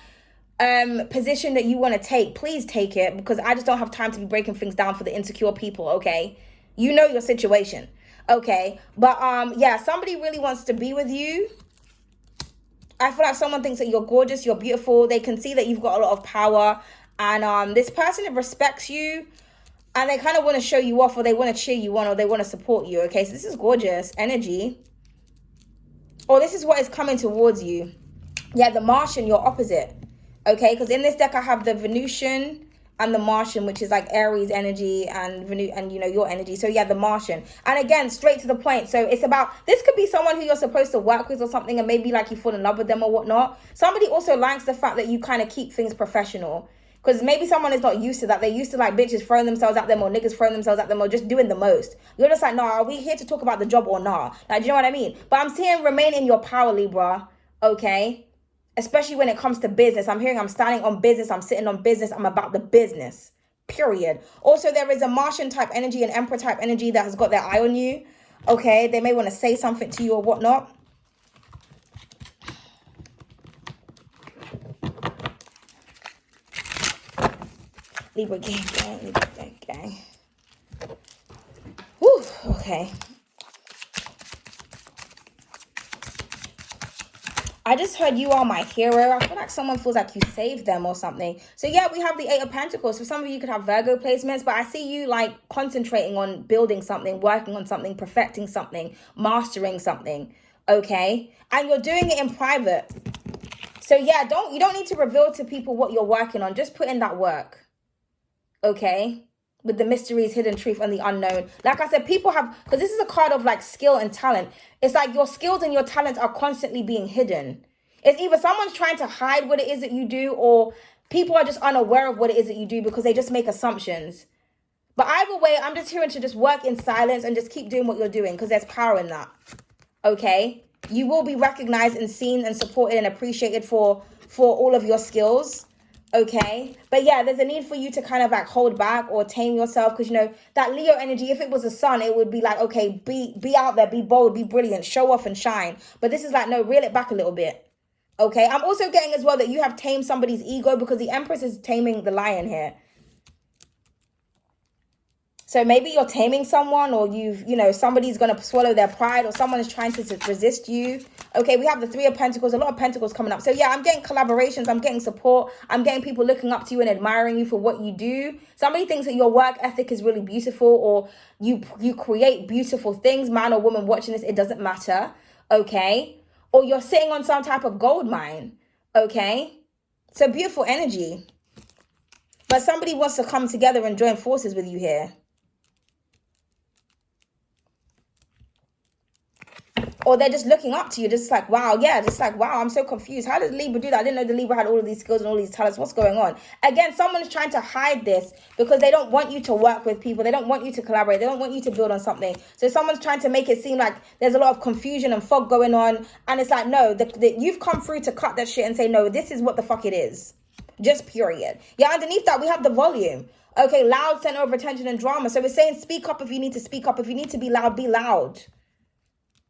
[SPEAKER 1] position that you want to take, please take it, because I just don't have time to be breaking things down for the insecure people, okay? You know your situation. Okay, but yeah, somebody really wants to be with you. I feel like someone thinks that you're gorgeous, you're beautiful. They can see that you've got a lot of power. And this person respects you. And they kind of want to show you off, or they want to cheer you on, or they want to support you. Okay, so this is gorgeous energy. Or this is what is coming towards you. Yeah, the Martian, you're opposite. Okay, because in this deck I have the Venusian and the Martian, which is like Aries energy and you know, your energy. So yeah, the Martian. And again, straight to the point. So it's about, this could be someone who you're supposed to work with or something, and maybe like you fall in love with them or whatnot. Somebody also likes the fact that you kind of keep things professional, because maybe someone is not used to that. They're used to like bitches throwing themselves at them, or niggas throwing themselves at them, or just doing the most. You're just like, nah, are we here to talk about the job or nah? Like, do you know what I mean? But I'm seeing remain in your power, Libra. Okay, especially when it comes to business. I'm hearing I'm standing on business, I'm sitting on business, I'm about the business, period. Also, there is a Martian type energy, an Emperor type energy that has got their eye on you. Okay, they may want to say something to you or whatnot. Libra gang, gang, Libra gang, gang. Whew, okay. I just heard you are my hero. I feel like someone feels like you saved them or something. So yeah, we have the Eight of Pentacles. For some of you could have Virgo placements, but I see you like concentrating on building something, working on something, perfecting something, mastering something. Okay. And you're doing it in private. So yeah, you don't need to reveal to people what you're working on. Just put in that work. Okay. With the mysteries, hidden truth, and the unknown. Like I said, people have, because this is a card of like skill and talent. It's like your skills and your talents are constantly being hidden. It's either someone's trying to hide what it is that you do, or people are just unaware of what it is that you do because they just make assumptions. But either way, I'm just hearing to just work in silence and just keep doing what you're doing, because there's power in that. Okay? You will be recognized and seen and supported and appreciated for all of your skills. Okay, but yeah, there's a need for you to kind of like hold back or tame yourself, because you know that Leo energy, if it was a sun, it would be like, okay, be out there, be bold, be brilliant, show off and shine. But this is like, no, reel it back a little bit. Okay, I'm also getting as well that you have tamed somebody's ego, because the Empress is taming the lion here. So maybe you're taming someone, or somebody's going to swallow their pride, or someone is trying to resist you. Okay, we have the Three of Pentacles, a lot of Pentacles coming up. So yeah, I'm getting collaborations, I'm getting support, I'm getting people looking up to you and admiring you for what you do. Somebody thinks that your work ethic is really beautiful, or you create beautiful things, man or woman watching this, it doesn't matter, okay? Or you're sitting on some type of gold mine, okay? So beautiful energy. But somebody wants to come together and join forces with you here. Or they're just looking up to you, just like, wow, yeah, just like, wow, I'm so confused. How did Libra do that? I didn't know the Libra had all of these skills and all these talents. What's going on? Again, someone's trying to hide this because they don't want you to work with people. They don't want you to collaborate. They don't want you to build on something. So someone's trying to make it seem like there's a lot of confusion and fog going on. And it's like, no, you've come through to cut that shit and say, no, this is what the fuck it is. Just period. Yeah, underneath that, we have the volume. Okay, loud, center of attention and drama. So we're saying speak up if you need to speak up. If you need to be loud, be loud.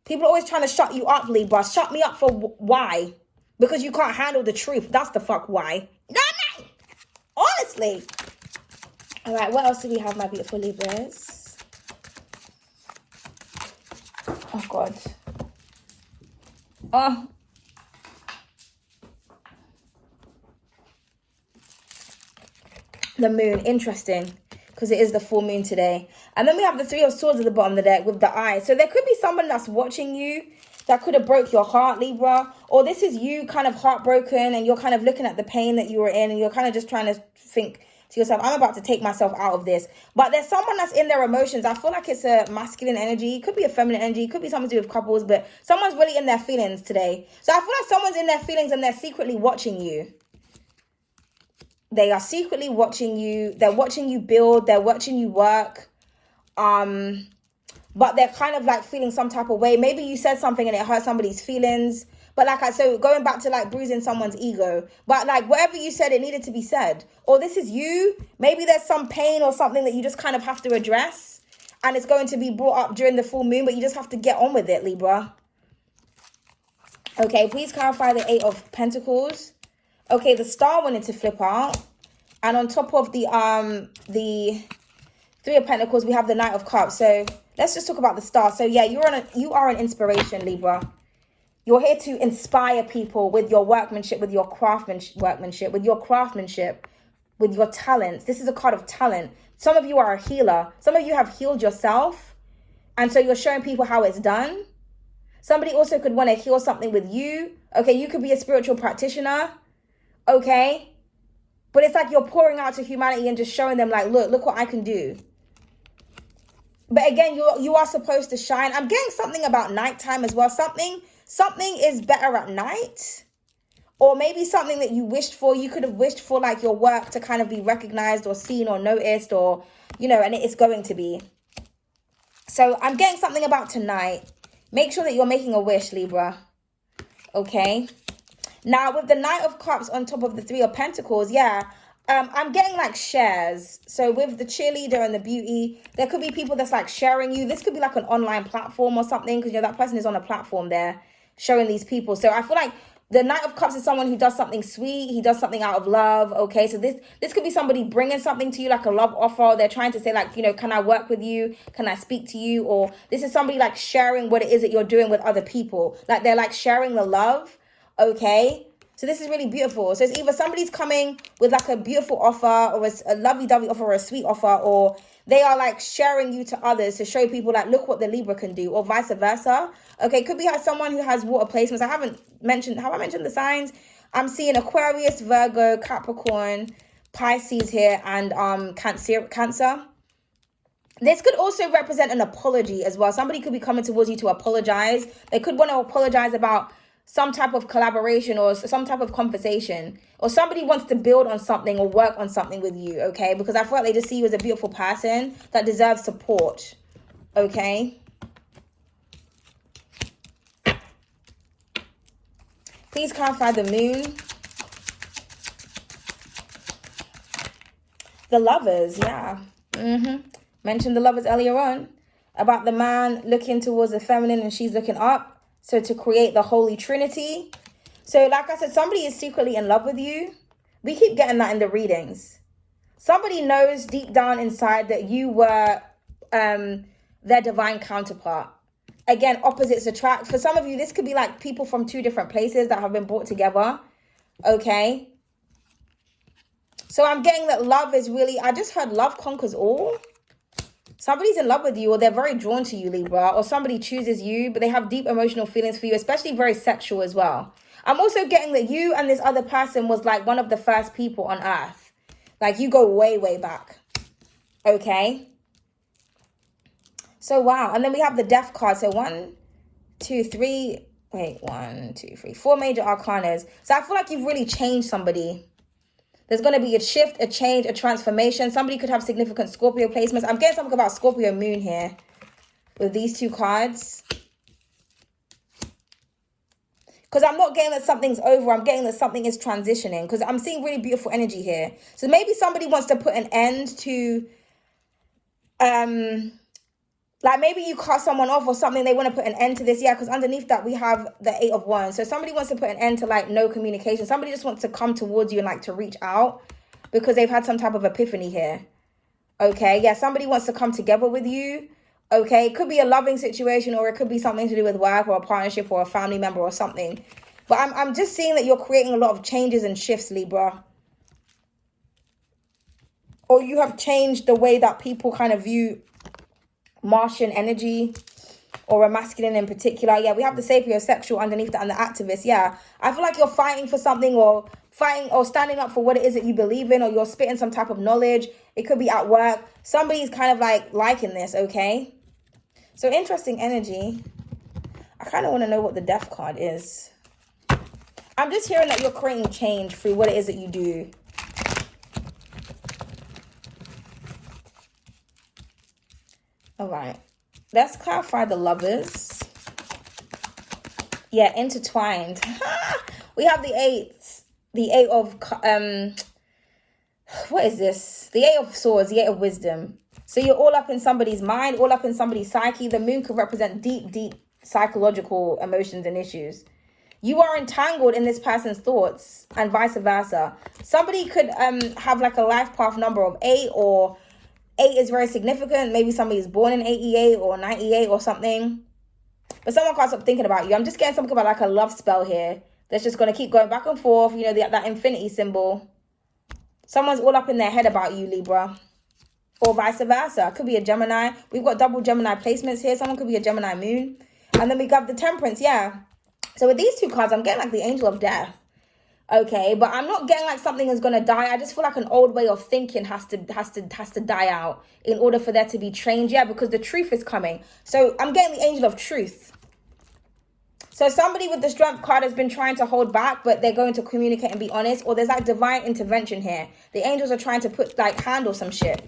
[SPEAKER 1] People are always trying to shut you up, Libra. Shut me up for why? Because you can't handle the truth. That's the fuck why. No. Honestly. All right, what else do we have, my beautiful Libras? Oh, God. Oh. The moon. Interesting. Because it is the full moon today. And then we have the Three of Swords at the bottom of the deck with the eye. So there could be someone that's watching you that could have broke your heart, Libra. Or this is you kind of heartbroken and you're kind of looking at the pain that you were in and you're kind of just trying to think to yourself, I'm about to take myself out of this. But there's someone that's in their emotions. I feel like it's a masculine energy. It could be a feminine energy. It could be something to do with couples. But someone's really in their feelings today. So I feel like someone's in their feelings and they're secretly watching you. They are secretly watching you. They're watching you build. They're watching you work. But they're kind of like feeling some type of way. Maybe you said something and it hurt somebody's feelings. But so going back to like bruising someone's ego. But like whatever you said, it needed to be said. Or this is you. Maybe there's some pain or something that you just kind of have to address. And it's going to be brought up during the full moon. But you just have to get on with it, Libra. Okay, please clarify the Eight of Pentacles. Okay, the Star wanted to flip out. And on top of the Three of Pentacles, we have the Knight of Cups. So let's just talk about the Star. So yeah, you are an inspiration, Libra. You're here to inspire people with your workmanship, with your workmanship, with your talents. This is a card of talent. Some of you are a healer. Some of you have healed yourself. And so you're showing people how it's done. Somebody also could want to heal something with you. Okay, you could be a spiritual practitioner. Okay, but it's like you're pouring out to humanity and just showing them like, look what I can do. But again, you are supposed to shine. I'm getting something about nighttime as well. Something is better at night, or maybe something that you wished for. You could have wished for like your work to kind of be recognized or seen or noticed, or and it is going to be. So I'm getting something about tonight. Make sure that you're making a wish, Libra. Okay. Now, with the Knight of Cups on top of the Three of Pentacles, yeah, I'm getting like shares. So with the cheerleader and the beauty, there could be people that's like sharing you. This could be like an online platform or something, because that person is on a platform there showing these people. So I feel like the Knight of Cups is someone who does something sweet. He does something out of love. Okay, so this could be somebody bringing something to you, like a love offer. They're trying to say like, can I work with you? Can I speak to you? Or this is somebody like sharing what it is that you're doing with other people. Like they're like sharing the love. Okay, so this is really beautiful. So it's either somebody's coming with like a beautiful offer, or a lovey-dovey offer, or a sweet offer, or they are like sharing you to others to show people like, look what the Libra can do, or vice versa. Okay, could be someone who has water placements. Have I mentioned the signs? I'm seeing Aquarius, Virgo, Capricorn, Pisces here, and Cancer. This could also represent an apology as well. Somebody could be coming towards you to apologize. They could want to apologize about some type of collaboration or some type of conversation, or somebody wants to build on something or work on something with you, okay? Because I feel like they just see you as a beautiful person that deserves support, okay? Please clarify the moon. The Lovers, yeah. Mentioned the Lovers earlier on, about the man looking towards the feminine and she's looking up. So to create the Holy Trinity. So like I said, somebody is secretly in love with you. We keep getting that in the readings. Somebody knows deep down inside that you were their divine counterpart. Again, opposites attract. For some of you, this could be like people from two different places that have been brought together. Okay. So I'm getting that love is really, I just heard love conquers all. Somebody's in love with you, or they're very drawn to you, Libra, or somebody chooses you, but they have deep emotional feelings for you, especially very sexual as well. I'm also getting that you and this other person was like one of the first people on earth. Like you go way, way back. Okay. So, wow. And then we have the death card. So 1, 2, 3. Wait, 1, 2, 3. 4 major arcanas. So I feel like you've really changed somebody. There's going to be a shift, a change, a transformation. Somebody could have significant Scorpio placements. I'm getting something about Scorpio moon here with these two cards. Because I'm not getting that something's over. I'm getting that something is transitioning. Because I'm seeing really beautiful energy here. So maybe somebody wants to put an end to... like maybe you cut someone off or something. They want to put an end to this. Yeah, because underneath that we have the 8 of Wands. So somebody wants to put an end to like no communication. Somebody just wants to come towards you and like to reach out because they've had some type of epiphany here. Okay, yeah, somebody wants to come together with you. Okay, it could be a loving situation or it could be something to do with work or a partnership or a family member or something. But I'm just seeing that you're creating a lot of changes and shifts, Libra. Or you have changed the way that people kind of view Martian energy or a masculine in particular. Yeah, we have the sapiosexual underneath that and the activist. Yeah, I feel like you're fighting for something or fighting or standing up for what it is that you believe in, or you're spitting some type of knowledge. It could be at work. Somebody's kind of like liking this, okay? So interesting energy. I kind of want to know what the death card is. I'm just hearing that you're creating change through what it is that you do. All right, let's clarify the lovers. Yeah, intertwined. We have the 8. The 8 of, what is this? The 8 of Swords, the 8 of Wisdom. So you're all up in somebody's mind, all up in somebody's psyche. The moon could represent deep, deep psychological emotions and issues. You are entangled in this person's thoughts and vice versa. Somebody could have like a life path number of 8, or 8 is very significant. Maybe somebody's born in 88 or 98 or something. But someone can't stop thinking about you. I'm just getting something about like a love spell here that's just going to keep going back and forth. You know, that infinity symbol. Someone's all up in their head about you, Libra. Or vice versa. Could be a Gemini. We've got double Gemini placements here. Someone could be a Gemini moon. And then we got the Temperance, yeah. So with these two cards, I'm getting like the Angel of Death. Okay, but I'm not getting like something is gonna die. I just feel like an old way of thinking has to die out in order for there to be change. Yeah, because the truth is coming. So I'm getting the Angel of Truth. So somebody with the Strength card has been trying to hold back, but they're going to communicate and be honest. Or there's like divine intervention here. The angels are trying to handle some shit.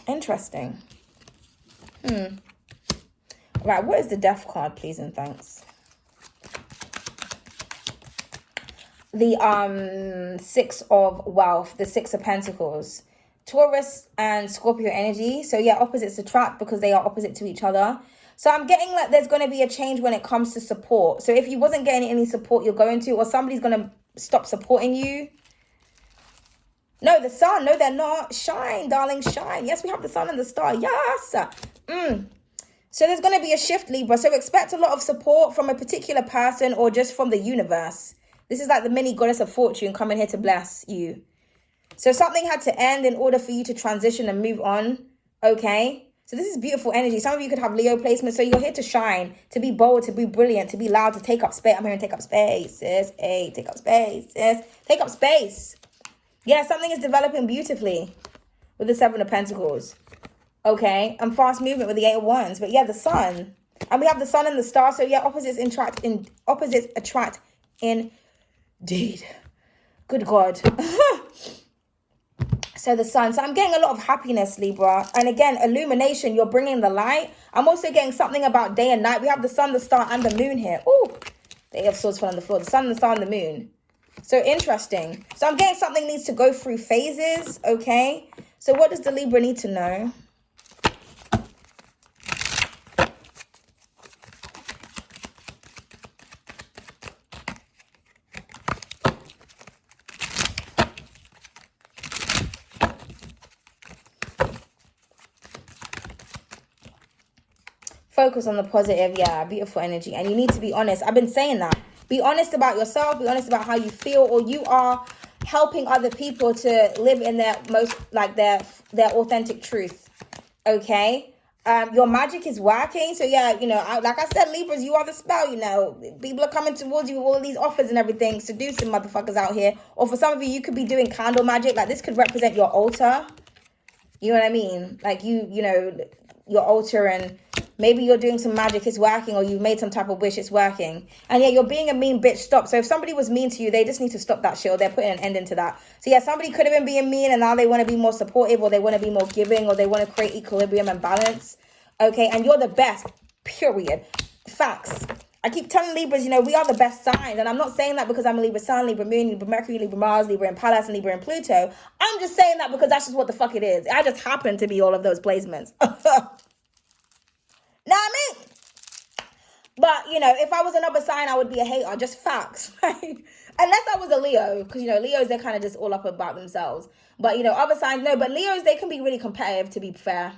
[SPEAKER 1] Interesting. Right, what is the Death card, please and thanks? The 6 of Wealth, the 6 of Pentacles. Taurus and Scorpio energy. So yeah, opposites attract because they are opposite to each other. So I'm getting like there's going to be a change when it comes to support. So if you wasn't getting any support, you're going to, or somebody's going to stop supporting you. No, the sun. No, they're not. Shine, darling, shine. Yes, we have the sun and the star. Yes. So there's going to be a shift, Libra. So expect a lot of support from a particular person or just from the universe. This is like the mini goddess of fortune coming here to bless you. So something had to end in order for you to transition and move on. Okay. So this is beautiful energy. Some of you could have Leo placement. So you're here to shine, to be bold, to be brilliant, to be loud, to take up space. I'm here to take up space, sis. Hey, take up space, sis. Take up space. Yeah, something is developing beautifully with the 7 of Pentacles. Okay, and fast movement with the 8 of Wands. But yeah, the sun. And we have the sun and the star. So yeah, opposites attract indeed. Good God. So the sun. So I'm getting a lot of happiness, Libra. And again, illumination. You're bringing the light. I'm also getting something about day and night. We have the sun, the star, and the moon here. Ooh, the 8 of Swords fell on the floor. The sun, the star, and the moon. So interesting. So I'm getting something needs to go through phases. Okay. So what does the Libra need to know? focus on the positive. Yeah, beautiful energy. And you need to be honest. I've been saying that. Be honest about yourself. Be honest about how you feel, or you are helping other people to live in their most, like, their authentic truth. Okay? Your magic is working. So yeah, you know, like I said, Libras, you are the spell. You know, people are coming towards you with all of these offers and everything, seducing motherfuckers out here. Or for some of you, you could be doing candle magic. Like, this could represent your altar. You know what I mean? Like, you know, your altar, and maybe you're doing some magic, it's working, or you made some type of wish, it's working. And yeah, you're being a mean bitch, stop. So if somebody was mean to you, they just need to stop that shit, or they're putting an end into that. So yeah, somebody could have been being mean, and now they want to be more supportive, or they want to be more giving, or they want to create equilibrium and balance. Okay, and you're the best, period. Facts. I keep telling Libras, you know, we are the best signs. And I'm not saying that because I'm a Libra Sun, Libra Moon, Libra Mercury, Libra Mars, Libra in Pallas, and Libra in Pluto. I'm just saying that because that's just what the fuck it is. I just happen to be all of those placements. Know what I mean? But, you know, if I was another sign, I would be a hater. Just facts. Right? Unless I was a Leo. Because, you know, Leos, they're kind of just all up about themselves. But, you know, other signs, no. But Leos, they can be really competitive, to be fair.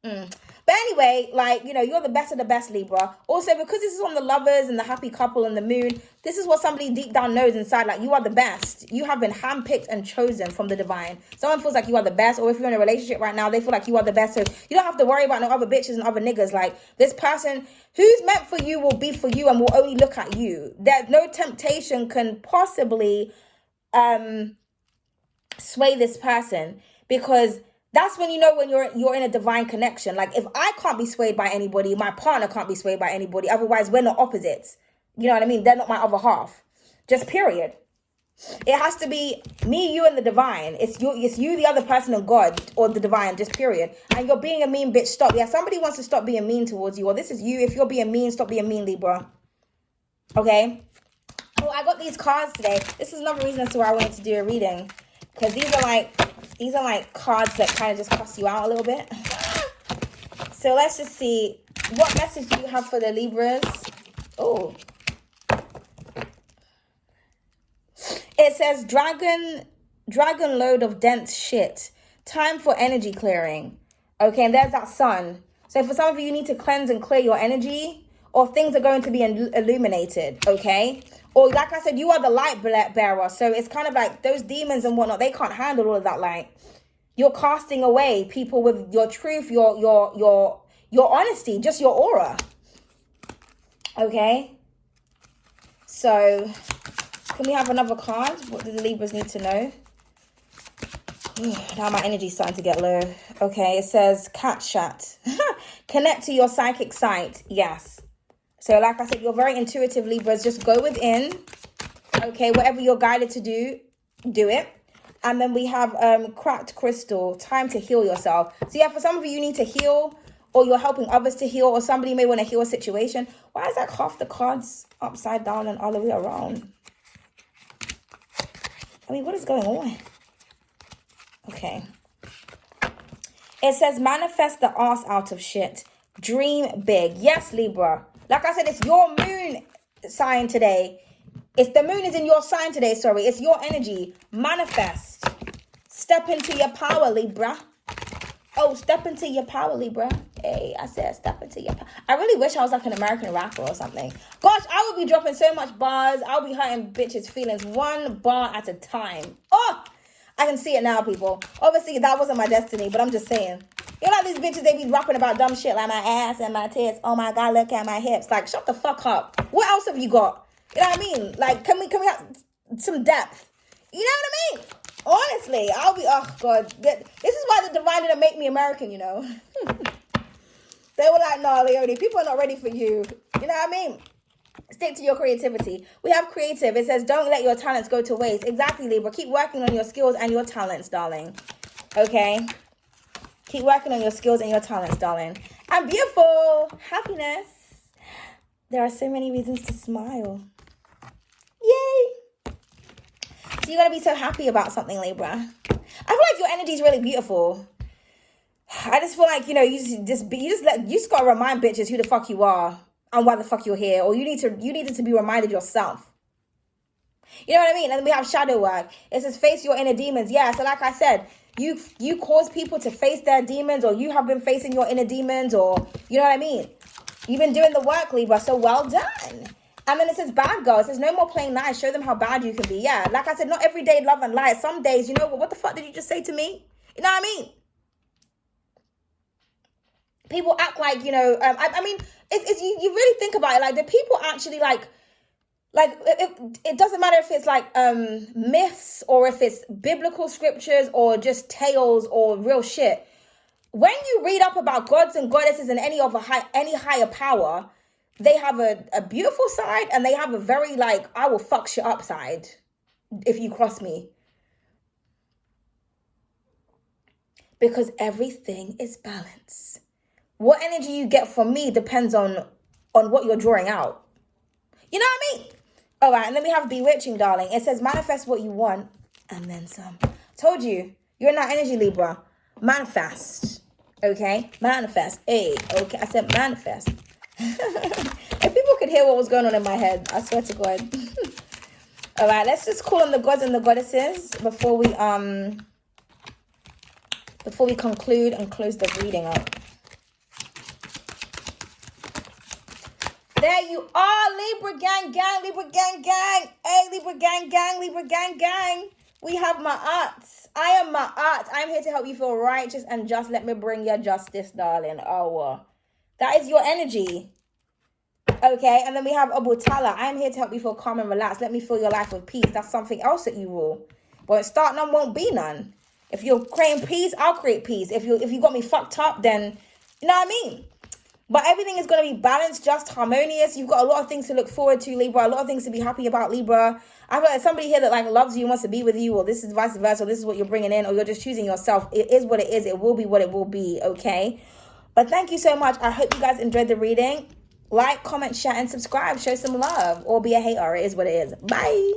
[SPEAKER 1] But anyway, like, you know, you're the best of the best, Libra. Also, because this is on the lovers and the happy couple and the moon, this is what somebody deep down knows inside. Like, you are the best. You have been handpicked and chosen from the divine. Someone feels like you are the best, or if you're in a relationship right now, they feel like you are the best. So you don't have to worry about no other bitches and other niggas. Like, this person who's meant for you will be for you and will only look at you. There's no temptation can possibly sway this person, because that's when you know when you're in a divine connection. Like, if I can't be swayed by anybody, my partner can't be swayed by anybody. Otherwise, we're not opposites. You know what I mean? They're not my other half. Just period. It has to be me, you, and the divine. It's you, the other person, and God, or the divine. Just period. And you're being a mean bitch. Stop. Yeah, somebody wants to stop being mean towards you. Or this is you. If you're being mean, stop being mean, Libra. Okay? Oh, I got these cards today. This is another reason as to why I wanted to do a reading. Because these are like cards that kind of just cuss you out a little bit. So let's just see. What message do you have for the Libras? Oh. It says, dragon load of dense shit. Time for energy clearing. Okay, and there's that sun. So for some of you, you need to cleanse and clear your energy, or things are going to be illuminated, okay? Or like I said, you are the light bearer. So it's kind of like those demons and whatnot, they can't handle all of that light. You're casting away people with your truth, your honesty, just your aura. Okay? So, can we have another card? What do the Libras need to know? Now my energy's starting to get low. Okay, it says cat chat. Connect to your psychic sight. Yes. So like I said, you're very intuitive, Libras. Just go within. Okay, whatever you're guided to do, do it. And then we have cracked crystal. Time to heal yourself. So yeah, for some of you, you need to heal, or you're helping others to heal, or somebody may want to heal a situation. Why is like half the cards upside down and all the way around? I mean, what is going on? Okay. It says manifest the ass out of shit. Dream big. Yes, Libra. Like I said, it's your moon sign today. It's the moon is in your sign today, sorry. It's your energy. Manifest. Step into your power, Libra. Oh, step into your power, Libra. Hey, I said step into your power. I really wish I was like an American rapper or something. Gosh, I would be dropping so much bars. I'll be hurting bitches' feelings one bar at a time. Oh, I can see it now, people. Obviously, that wasn't my destiny, but I'm just saying. You know, like these bitches, they be rapping about dumb shit like my ass and my tits. Oh my God, look at my hips. Like, shut the fuck up. What else have you got? You know what I mean? Like, can we have some depth? You know what I mean? Honestly, I'll be, oh God. This is why the divine didn't make me American, you know? They were like, no, Leonie, people are not ready for you. You know what I mean? Stick to your creativity. We have creative. It says, don't let your talents go to waste. Exactly, Libra. Keep working on your skills and your talents, darling. Okay? Keep working on your skills and your talents, darling. And beautiful. Happiness. There are so many reasons to smile. Yay. So you're going to be so happy about something, Libra. I feel like your energy is really beautiful. I just feel like, you know, you just got to remind bitches who the fuck you are and why the fuck you're here. Or you needed to be reminded yourself. You know what I mean? And then we have shadow work. It says face your inner demons. Yeah, so like I said, you cause people to face their demons, or you have been facing your inner demons, or you know what I mean? You've been doing the work, Libra, so well done. And then it says bad girl. It says no more playing nice. Show them how bad you can be. Yeah, like I said, not every day love and light. Some days, you know, what the fuck did you just say to me? You know what I mean? People act like, you know, I mean, it's you really think about it. Like, do people actually like it doesn't matter if it's like myths, or if it's biblical scriptures, or just tales, or real shit. When you read up about gods and goddesses and any higher power, they have a beautiful side, and they have a very like, I will fuck shit up side if you cross me. Because everything is balance. What energy you get from me depends on what you're drawing out. You know what I mean? All right, and then we have bewitching, darling. It says manifest what you want and then some. Told you, you're in that energy, Libra. Manifest, okay? Manifest. Hey, okay, I said manifest. If people could hear what was going on in my head, I swear to God. All right, let's just call on the gods and the goddesses before we conclude and close the reading up. There you are, Libra gang, Libra gang. Hey, Libra gang, Libra gang. We have Ma'at. I am Ma'at. I'm here to help you feel righteous and just. Let me bring you justice, darling. Oh, that is your energy. Okay, and then we have Obutala. I am here to help you feel calm and relaxed. Let me fill your life with peace. That's something else that you rule. But start none won't be none. If you're creating peace, I'll create peace. If you got me fucked up, then you know what I mean? But everything is going to be balanced, just harmonious. You've got a lot of things to look forward to, Libra. A lot of things to be happy about, Libra. I feel like somebody here that like loves you, wants to be with you, or this is vice versa, or this is what you're bringing in, or you're just choosing yourself. It is what it is. It will be what it will be, okay? But thank you so much. I hope you guys enjoyed the reading. Like, comment, share, and subscribe. Show some love, or be a hater. It is what it is. Bye.